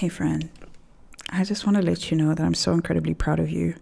Hey friend, I just want to let you know that I'm so incredibly proud of you.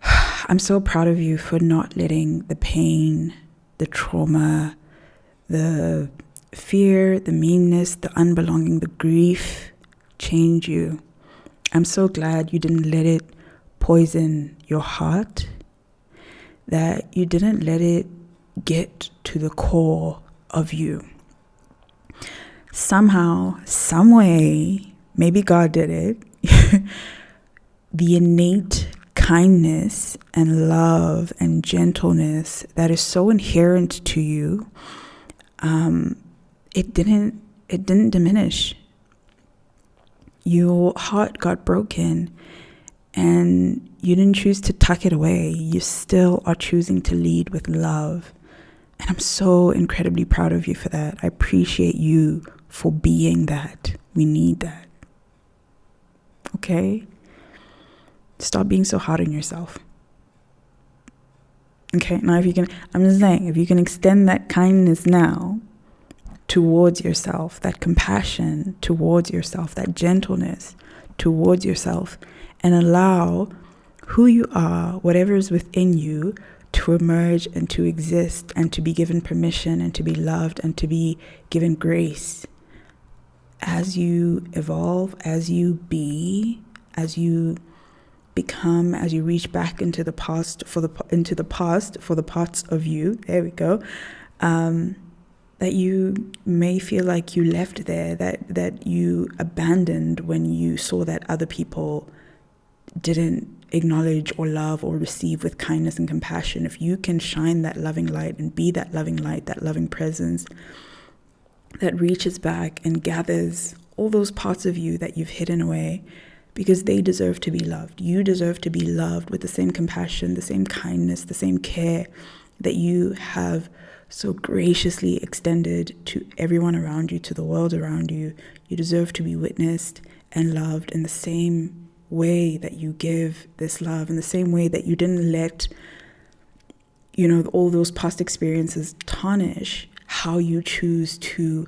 I'm so proud of you for not letting the pain, the trauma, the fear, the meanness, the unbelonging, the grief change you. I'm so glad you didn't let it poison your heart, that you didn't let it get to the core of you. Somehow, some way, maybe God did it, the innate kindness and love and gentleness that is so inherent to you, it didn't diminish. Your heart got broken and you didn't choose to tuck it away. You still are choosing to lead with love. And I'm so incredibly proud of you for that. I appreciate you for being that. We need that. Okay? Stop being so hard on yourself. Okay, now if you can, I'm just saying, if you can extend that kindness now towards yourself, that compassion towards yourself, that gentleness towards yourself, and allow who you are, whatever is within you, to emerge and to exist and to be given permission and to be loved and to be given grace as you evolve, as you be, as you become, as you reach back into the past for the parts of you. There we go. That you may feel like you left there, that you abandoned when you saw that other people didn't acknowledge or love or receive with kindness and compassion. If you can shine that loving light and be that loving light, that loving presence that reaches back and gathers all those parts of you that you've hidden away, because they deserve to be loved. You deserve to be loved with the same compassion, the same kindness, the same care that you have so graciously extended to everyone around you, to the world around you. You deserve to be witnessed and loved in the same way that you give this love, in the same way that you didn't let, all those past experiences tarnish how you choose to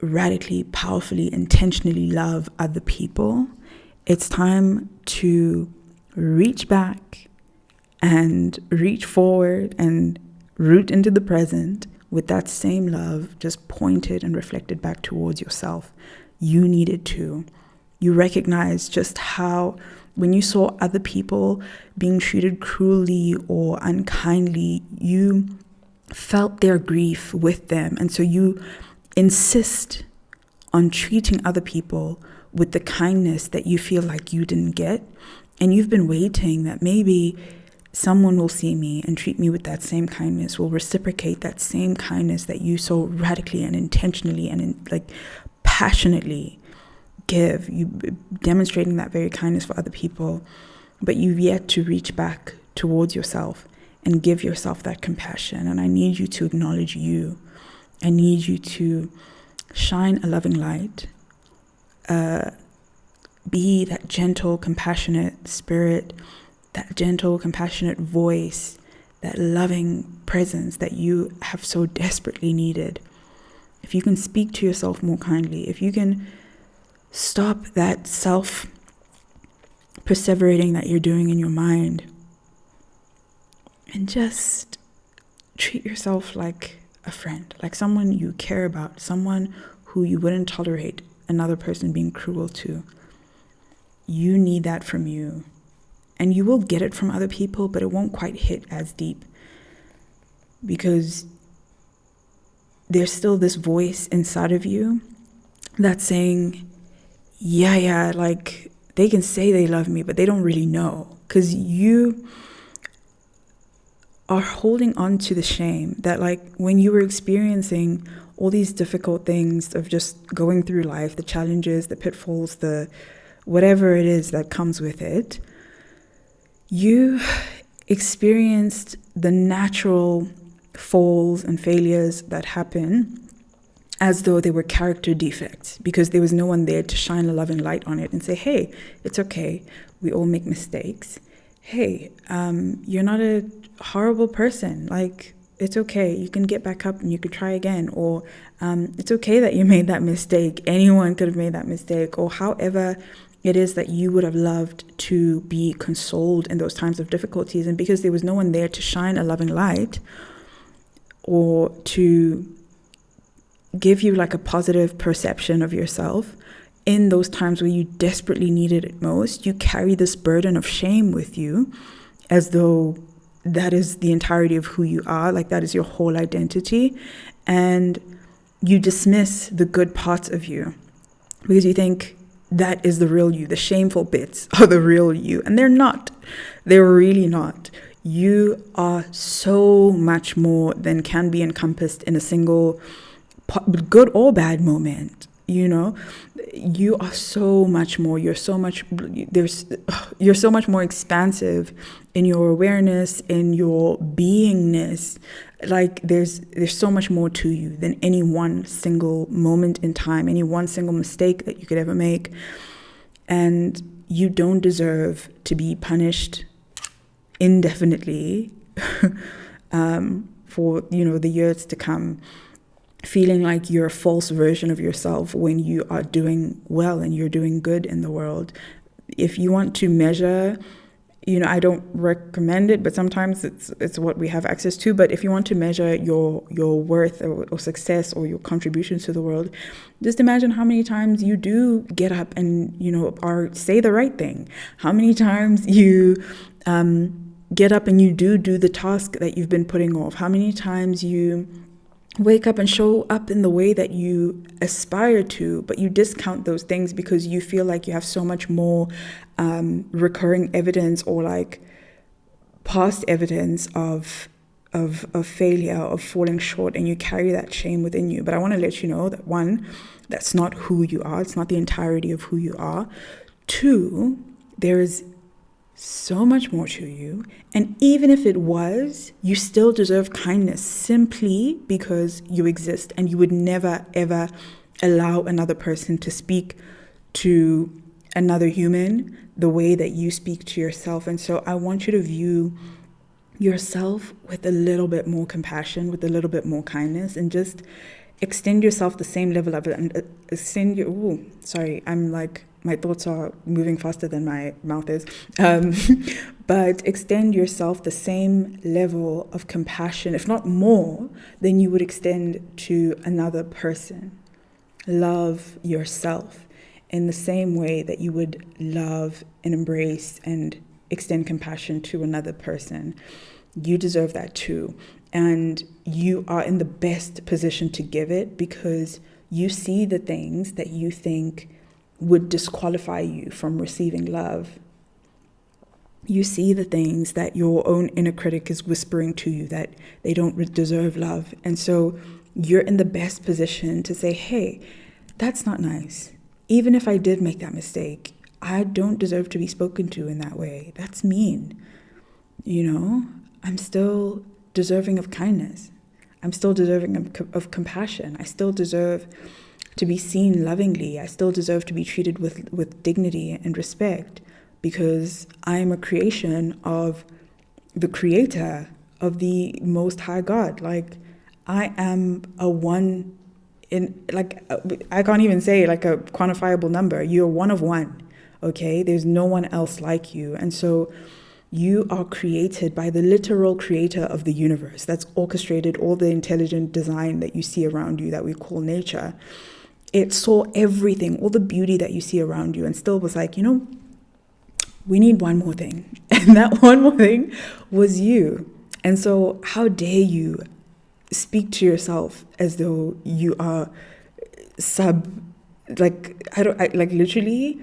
radically, powerfully, intentionally love other people. It's time to reach back and reach forward and root into the present with that same love just pointed and reflected back towards yourself. You needed to. You recognize just how when you saw other people being treated cruelly or unkindly, you felt their grief with them. And so you insist on treating other people with the kindness that you feel like you didn't get. And you've been waiting that maybe someone will see me and treat me with that same kindness, will reciprocate that same kindness that you so radically and intentionally and passionately give. You demonstrating that very kindness for other people, but you've yet to reach back towards yourself and give yourself that compassion. And I need you to acknowledge you. I need you to shine a loving light. Be that gentle, compassionate spirit, that gentle, compassionate voice, that loving presence that you have so desperately needed. If you can speak to yourself more kindly, if you can stop that self-perseverating that you're doing in your mind, and just treat yourself like a friend, like someone you care about, someone who you wouldn't tolerate another person being cruel to. You need that from you. And you will get it from other people, but it won't quite hit as deep, because there's still this voice inside of you that's saying, yeah, like they can say they love me, but they don't really know, because you are holding on to the shame that, like, when you were experiencing all these difficult things of just going through life, the challenges, the pitfalls, the whatever it is that comes with it, you experienced the natural falls and failures that happen as though they were character defects, because there was no one there to shine a loving light on it and say, hey, it's okay, we all make mistakes. Hey, you're not a horrible person. Like, It's okay. You can get back up and you could try again. Or it's okay that you made that mistake. Anyone could have made that mistake. Or however it is that you would have loved to be consoled in those times of difficulties. And because there was no one there to shine a loving light or to give you like a positive perception of yourself in those times where you desperately needed it most, you carry this burden of shame with you as though that is the entirety of who you are, like that is your whole identity. And you dismiss the good parts of you because you think that is the real you. The shameful bits are the real you. And they're not. They're really not. You are so much more than can be encompassed in a single good or bad moment. You know, you are so much more. You're so much more expansive in your awareness, in your beingness. Like there's so much more to you than any one single moment in time, any one single mistake that you could ever make. And you don't deserve to be punished indefinitely for, the years to come, feeling like you're a false version of yourself when you are doing well and you're doing good in the world. If you want to measure, I don't recommend it, but sometimes it's what we have access to. But if you want to measure your worth or success or your contributions to the world, just imagine how many times you do get up and, say the right thing. How many times you get up and you do the task that you've been putting off. How many times you wake up and show up in the way that you aspire to, but you discount those things because you feel like you have so much more recurring evidence or like past evidence of failure, of falling short, and you carry that shame within you. But I want to let you know that one, that's not who you are. It's not the entirety of who you are. Two, there is so much more to you. And even if it was, you still deserve kindness simply because you exist, and you would never, ever allow another person to speak to another human the way that you speak to yourself. And so I want you to view yourself with a little bit more compassion, with a little bit more kindness, and just extend yourself the same level of my thoughts are moving faster than my mouth is. But extend yourself the same level of compassion, if not more, than you would extend to another person. Love yourself in the same way that you would love and embrace and extend compassion to another person. You deserve that too. And you are in the best position to give it because you see the things that you think would disqualify you from receiving love. You see the things that your own inner critic is whispering to you that they don't deserve love. And so you're in the best position to say, hey, that's not nice. Even if I did make that mistake, I don't deserve to be spoken to in that way. That's mean. I'm still deserving of kindness. I'm still deserving of compassion. I still deserve to be seen lovingly. I still deserve to be treated with dignity and respect because I am a creation of the Creator, of the Most High God. Like, I am a one in, like, I can't even say like a quantifiable number. You're one of one, okay? There's no one else like you. And so you are created by the literal creator of the universe that's orchestrated all the intelligent design that you see around you that we call nature. It saw everything, all the beauty that you see around you, and still was like, we need one more thing. And that one more thing was you. And so how dare you speak to yourself as though you are literally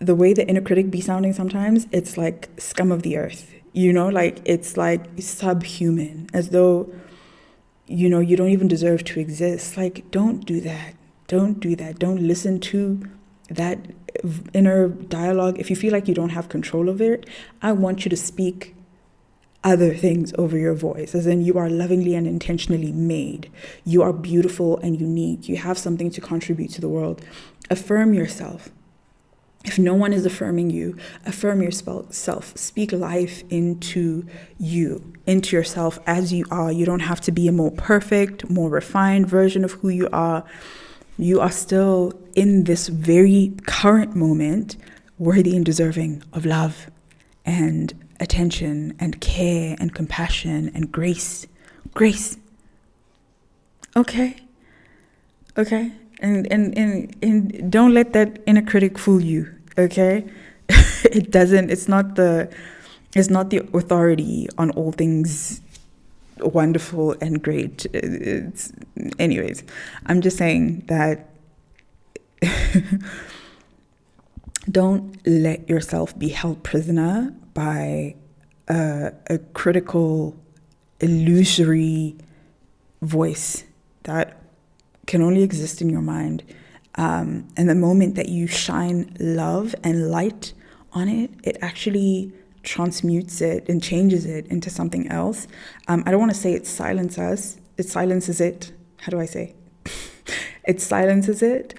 the way the inner critic be sounding sometimes, it's like scum of the earth, it's like subhuman, as though, you don't even deserve to exist. Like, don't do that. Don't do that. Don't listen to that inner dialogue. If you feel like you don't have control of it, I want you to speak other things over your voice, as in you are lovingly and intentionally made. You are beautiful and unique. You have something to contribute to the world. Affirm yourself. If no one is affirming you, affirm yourself. Speak life into you, into yourself as you are. You don't have to be a more perfect, more refined version of who you are. You are still in this very current moment worthy and deserving of love and attention and care and compassion and grace. Grace. Okay? Okay? And don't let that inner critic fool you, okay? It's not the authority on all things wonderful and great. Anyways, I'm just saying that don't let yourself be held prisoner by a critical, illusory voice that can only exist in your mind. And the moment that you shine love and light on it, it actually transmutes it and changes it into something else. I don't want to say it silences it. How do I say? It silences it.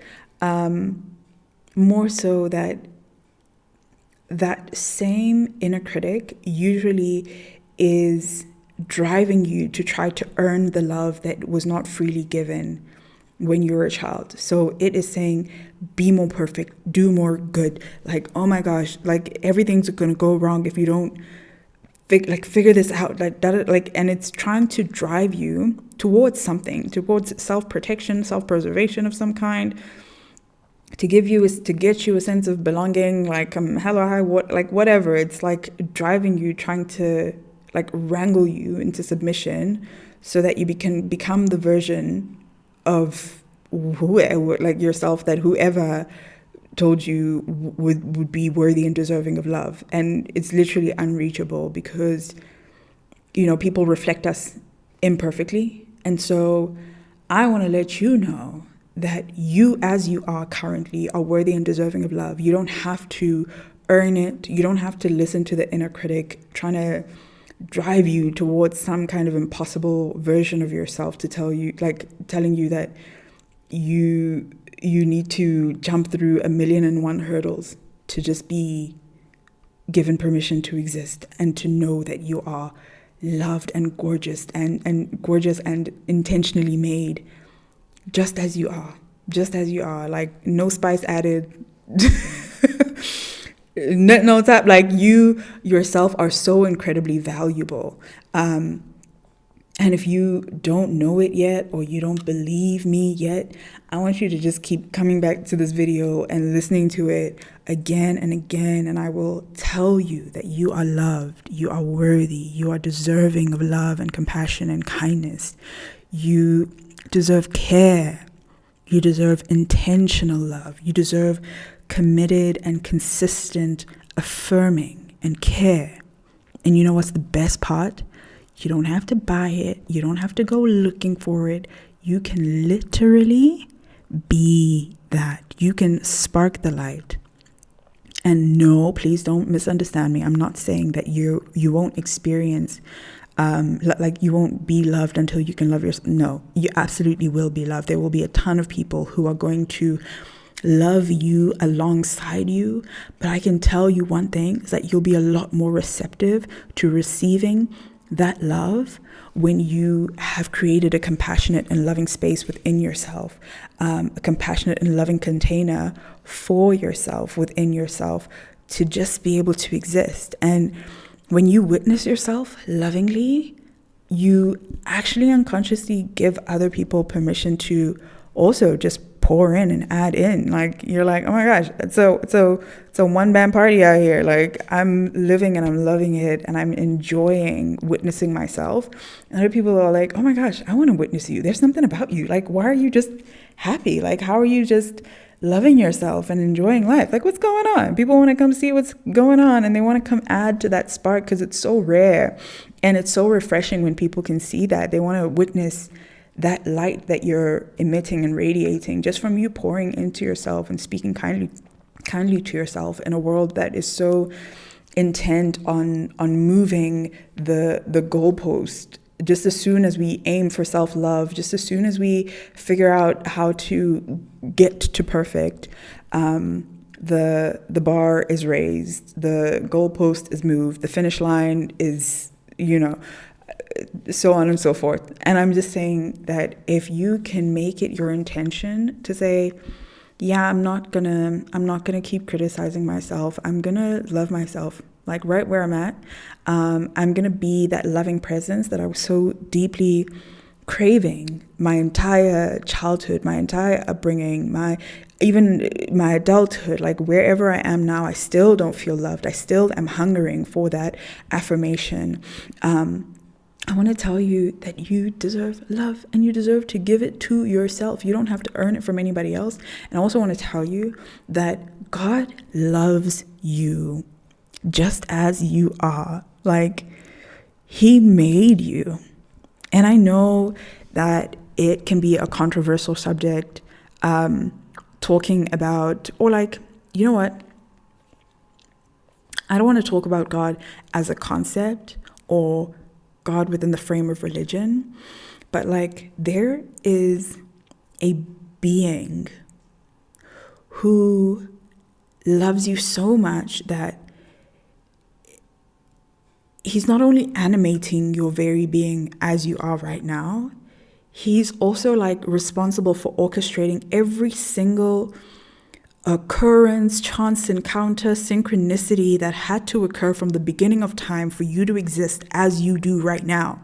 More so that same inner critic usually is driving you to try to earn the love that was not freely given when you were a child. So it is saying, be more perfect, do more good. Like, oh my gosh, like everything's gonna go wrong if you don't figure this out. And it's trying to drive you towards something, towards self-protection, self-preservation of some kind, to get you a sense of belonging, like hello, hi, what, like whatever. It's like driving you, trying to like wrangle you into submission so that you can become the version of whoever, like yourself, that whoever told you would be worthy and deserving of love. And it's literally unreachable because, you know, people reflect us imperfectly. And so I want to let you know that you, as you are currently, are worthy and deserving of love. You don't have to earn it. You don't have to listen to the inner critic trying to drive you towards some kind of impossible version of yourself to telling you that you need to jump through 1,000,001 hurdles to just be given permission to exist and to know that you are loved and gorgeous and intentionally made just as you are, like no spice added. No tap. Like you yourself are so incredibly valuable. And if you don't know it yet, or you don't believe me yet, I want you to just keep coming back to this video and listening to it again and again. And I will tell you that you are loved, you are worthy, you are deserving of love and compassion and kindness. You deserve care. You deserve intentional love. You deserve committed and consistent affirming and care. And you know what's the best part? You don't have to buy it. You don't have to go looking for it. You can literally be that. You can spark the light. And no, please don't misunderstand me. I'm not saying that you won't experience like you won't be loved until you can love yourself. No, you absolutely will be loved. There will be a ton of people who are going to love you alongside you. But I can tell you one thing, is that you'll be a lot more receptive to receiving that love when you have created a compassionate and loving space within yourself, a compassionate and loving container for yourself, within yourself, to just be able to exist. And when you witness yourself lovingly, you actually unconsciously give other people permission to also just pour in and add in. Like you're like, oh my gosh, it's a one-band party out here. Like I'm living and I'm loving it and I'm enjoying witnessing myself. And other people are like, oh my gosh, I want to witness you. There's something about you. Like, why are you just happy? Like, how are you just loving yourself and enjoying life? Like, what's going on? People want to come see what's going on and they want to come add to that spark because it's so rare and it's so refreshing when people can see that. They want to witness that light that you're emitting and radiating just from you pouring into yourself and speaking kindly to yourself in a world that is so intent on moving the goalpost. Just as soon as we aim for self-love, just as soon as we figure out how to get to perfect, the bar is raised, the goalpost is moved, the finish line is, so on and so forth. And I'm just saying that if you can make it your intention to say, yeah, I'm not gonna keep criticizing myself. I'm gonna love myself like right where I'm at. I'm gonna be that loving presence that I was so deeply craving my entire childhood, my entire upbringing, even my adulthood. Like wherever I am now, I still don't feel loved. I still am hungering for that affirmation. I want to tell you that you deserve love and you deserve to give it to yourself. You don't have to earn it from anybody else. And I also want to tell you that God loves you just as you are. Like, He made you. And I know that it can be a controversial subject, talking about, or like, you know what? I don't want to talk about God as a concept or God within the frame of religion, but like there is a being who loves you so much that He's not only animating your very being as you are right now, He's also like responsible for orchestrating every single occurrence, chance encounter, synchronicity that had to occur from the beginning of time for you to exist as you do right now.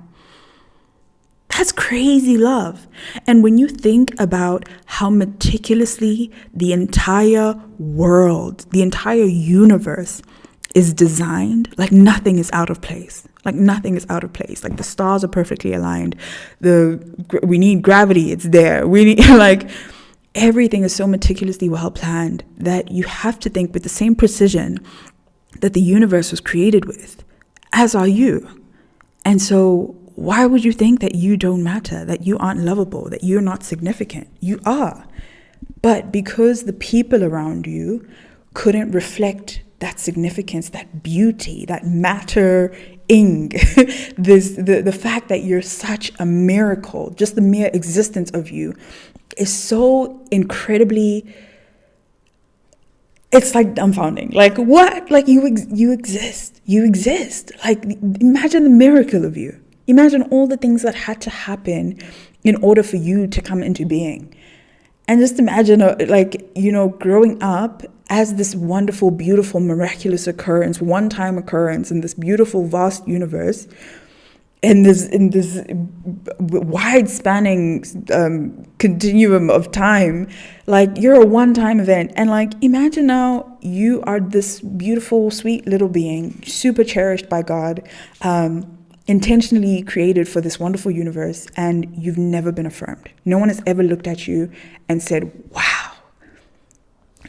That's crazy love. And when you think about how meticulously the entire world, the entire universe is designed, like nothing is out of place. Like nothing is out of place. Like the stars are perfectly aligned. We need gravity, it's there. We need like everything is so meticulously well planned that you have to think with the same precision that the universe was created with, as are you. And so why would you think that you don't matter, that you aren't lovable, that you're not significant? You are. But because the people around you couldn't reflect that significance, that beauty, that mattering, the fact that you're such a miracle, just the mere existence of you is so incredibly, it's like dumbfounding. Like what? Like you exist. You exist. Like imagine the miracle of you. Imagine all the things that had to happen in order for you to come into being. And just imagine growing up as this wonderful, beautiful, miraculous occurrence, one-time occurrence in this beautiful, vast universe, in this wide-spanning continuum of time. Like you're a one-time event. And like imagine now you are this beautiful, sweet little being, super cherished by God, intentionally created for this wonderful universe, and you've never been affirmed. No one has ever looked at you and said, wow,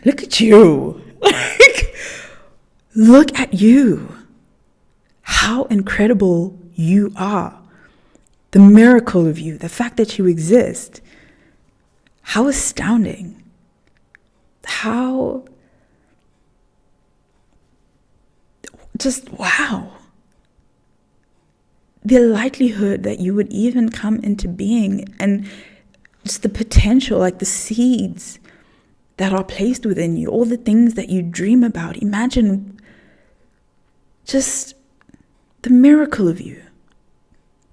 look at you. Like, look at you. How incredible you are. The miracle of you, the fact that you exist. How astounding. How just wow. The likelihood that you would even come into being, and just the potential, like the seeds that are placed within you, all the things that you dream about. Imagine just the miracle of you.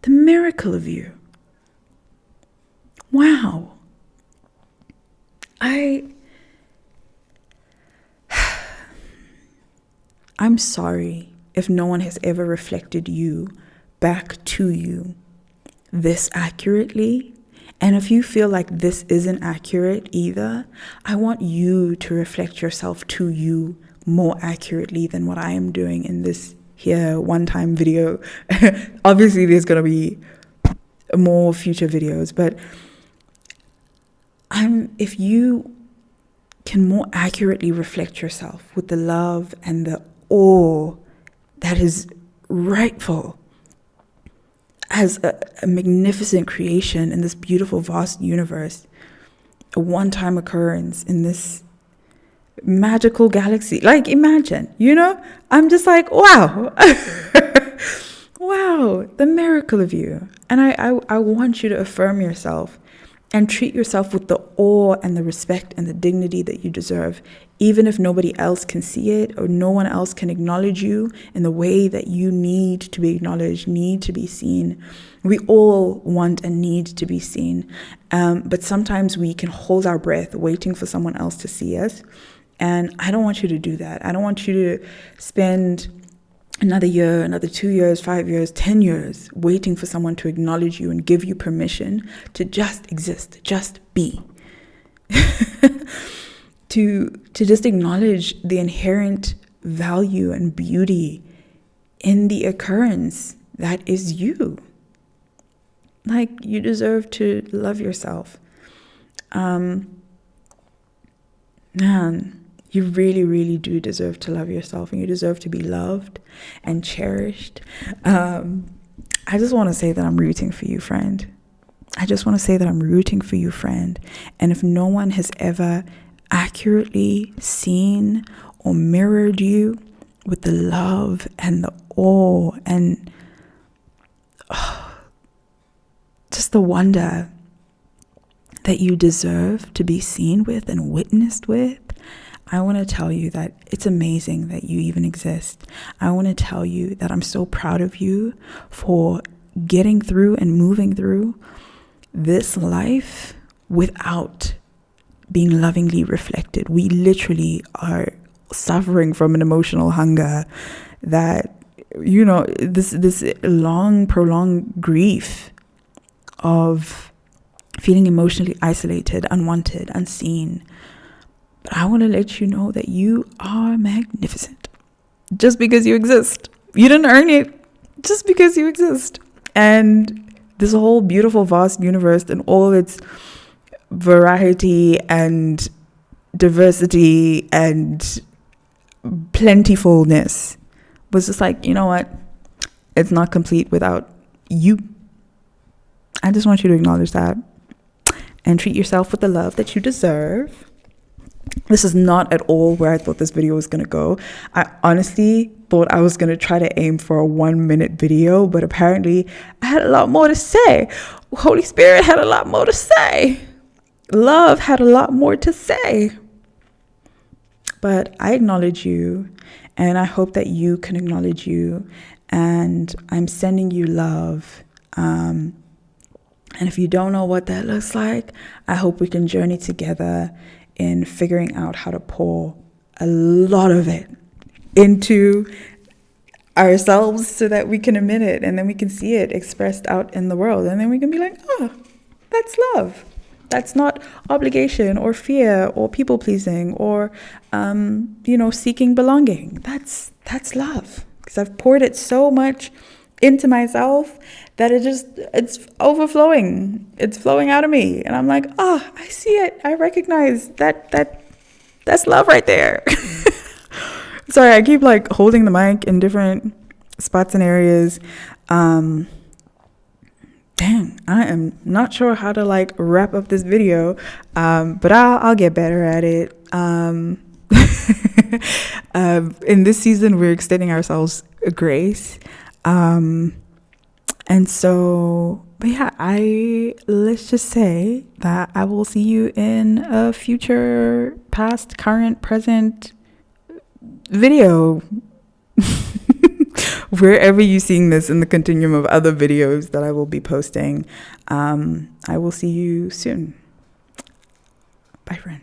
The miracle of you. Wow. I'm sorry if no one has ever reflected you back to you this accurately. And if you feel like this isn't accurate either, I want you to reflect yourself to you more accurately than what I am doing in this here one-time video. Obviously, there's going to be more future videos, but if you can more accurately reflect yourself with the love and the awe that is rightful as a magnificent creation in this beautiful, vast universe, a one-time occurrence in this magical galaxy. Like, imagine, I'm just like, wow. Wow, the miracle of you. And I want you to affirm yourself And treat yourself with the awe and the respect and the dignity that you deserve, even if nobody else can see it or no one else can acknowledge you in the way that you need to be acknowledged, need to be seen. We all want and need to be seen. But sometimes we can hold our breath waiting for someone else to see us. And I don't want you to do that. I don't want you to spend another year, another 2 years, 5 years, 10 years, waiting for someone to acknowledge you and give you permission to just exist, just be. to just acknowledge the inherent value and beauty in the occurrence that is you. Like, you deserve to love yourself. Man, you really, really do deserve to love yourself, and you deserve to be loved and cherished. I just want to say that I'm rooting for you, friend. I just want to say that I'm rooting for you, friend. And if no one has ever accurately seen or mirrored you with the love and the awe and just the wonder that you deserve to be seen with and witnessed with, I want to tell you that it's amazing that you even exist. I want to tell you that I'm so proud of you for getting through and moving through this life without being lovingly reflected. We literally are suffering from an emotional hunger that, you know, this long, prolonged grief of feeling emotionally isolated, unwanted, unseen. But I want to let you know that you are magnificent just because you exist. You didn't earn it, just because you exist. And this whole beautiful, vast universe and all its variety and diversity and plentifulness was just like, you know what? It's not complete without you. I just want you to acknowledge that and treat yourself with the love that you deserve. This is not at all where I thought this video was going to go. I honestly thought I was going to try to aim for a 1-minute video, but apparently I had a lot more to say. Holy Spirit had a lot more to say. Love had a lot more to say. But I acknowledge you, and I hope that you can acknowledge you, and I'm sending you love. And if you don't know what that looks like, I hope we can journey together in figuring out how to pour a lot of it into ourselves so that we can emit it, and then we can see it expressed out in the world, and then we can be like, oh, that's love. That's not obligation or fear or people pleasing or seeking belonging. That's love, because I've poured it so much into myself that it's overflowing. It's flowing out of me, and I'm like, oh, I see it. I recognize that's love right there. Sorry, I keep like holding the mic in different spots and areas. Dang, I am not sure how to like wrap up this video, but I'll get better at it. In this season, we're extending ourselves grace. And so, but yeah, let's just say that I will see you in a future, past, current, present video. Wherever you're seeing this in the continuum of other videos that I will be posting, I will see you soon. Bye, friend.